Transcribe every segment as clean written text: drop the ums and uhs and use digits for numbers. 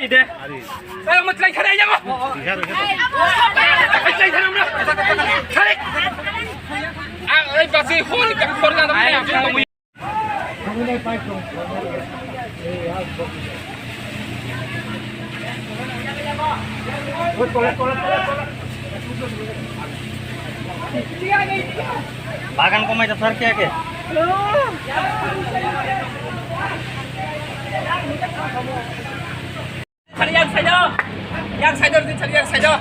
Ide. Ayo macam kena aja kok. Macam kena mana? Kali. Ay pasti hol kan na tayo. Kami na pa ito. Bagan ko may dasar kaya ke? Cari yang saja itu cari yang saja.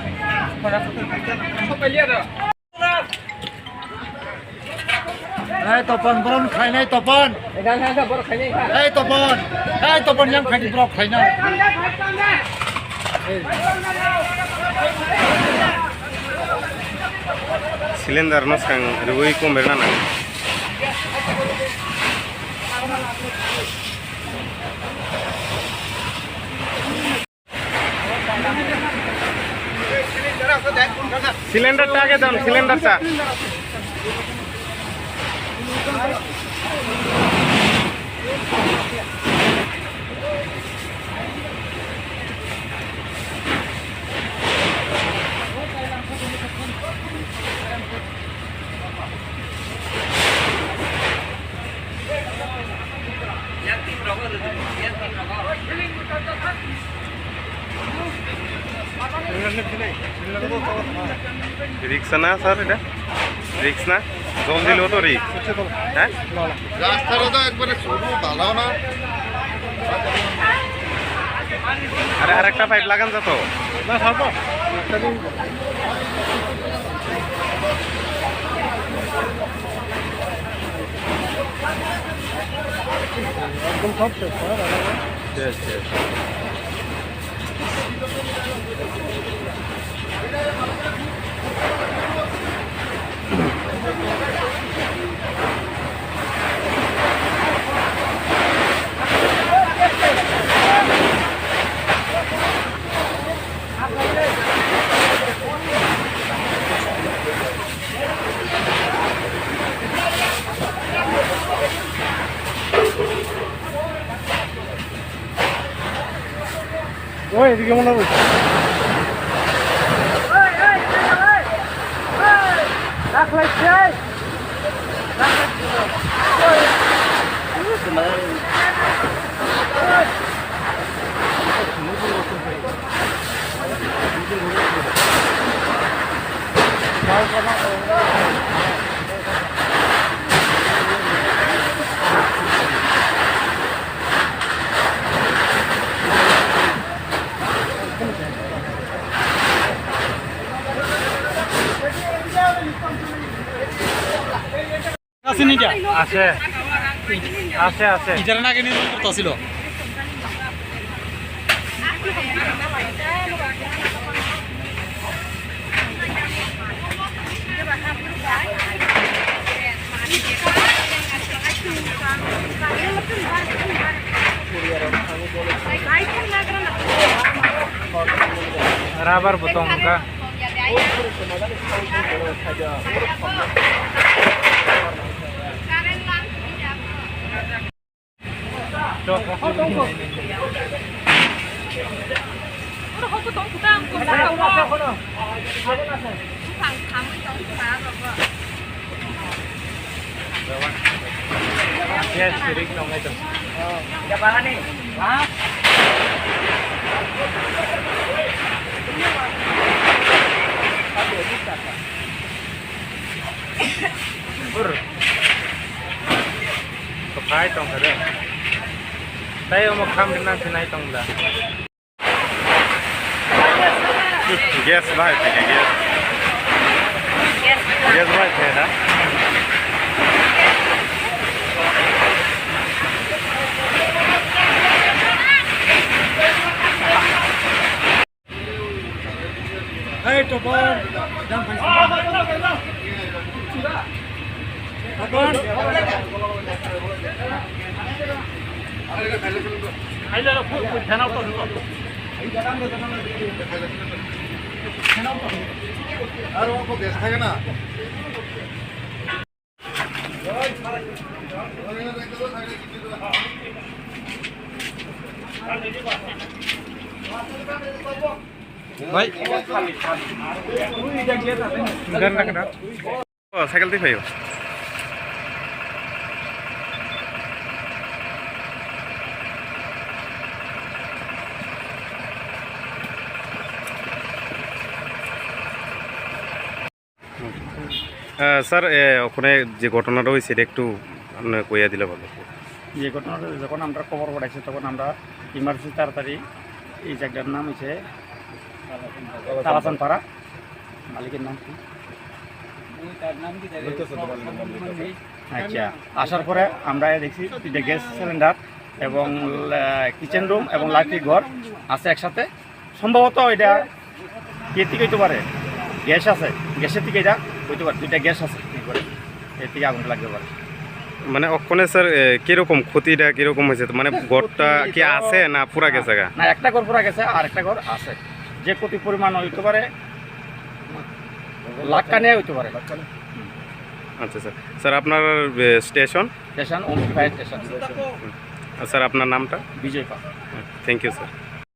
Topan beron khainai topan. Topan yang khaini brok khaina. Silinder nos kang rugui ko merna na. সিলিন্ডারটা আগে দাও সিলিন্ডারটা रिक्स ना sir এটা রিক্স না জল দিলেও তো রিক্স হ্যাঁ রাস্তাটা তো একবারে সরু ভালো না আরে আরেকটা পাইপ লাগান যা তো না ছাড়বো একদম সব শেষ শেষ শেষ ওই এদিকে মনে হয় রাখ লাগছে আছে আছে আছে ইজারা না কিনে করতেছিল রাবার বোতল का Yes, sirik dong itu. Ada bahan nih. Hah? Bur. Kepai tong ada. Saya mau kam dengan senai tong dah. Gas baik, gas. Gas baik ya. Hey, Topan, jangan pakai. Topan. Ayo, put hand out to. আর ওকে দেশ থাকে না ভাই cycle দিয়ে ভাইও sir ওখানে যে ঘটনাটা হয়েছে এটা একটু আপনার কইয়া দিলে ভালো। যে ঘটনাটা যখন আমরা খবর পাঠাইছি তখন আমরা ইমার্জেন্সি তাড়াতাড়ি এই জায়গাটার নাম হচ্ছে তালাচান পাড়া, মালিকের নাম কি? আচ্ছা, আসার পরে আমরা দেখছি যে গ্যাস সিলিন্ডার এবং কিচেন রুম এবং লাকড়ির ঘর আছে একসাথে। সম্ভবত এটা কে থেকে হইতে পারে, গ্যাস আছে, গ্যাসের থেকে এটা হইতে পারে, দুইটা গ্যাস আছে কি করে এর থেকে আগুন লাগতে পারে। মানে ওখানে স্যার কিরকম ক্ষতিটা কিরকম হয়েছে, মানে ঘরটা কি আছে না পুরা গেছে গা? না, একটা ঘর পুরা গেছে আর একটা ঘর আছে। যে ক্ষতি পরিমাণ হইতে পারে লাখ টাকা হইতে পারে। আচ্ছা স্যার, স্যার আপনার স্টেশন? স্টেশন ওমফায়ার স্টেশন। স্যার আপনার নামটা? Bijoy Pal. Thank you sir.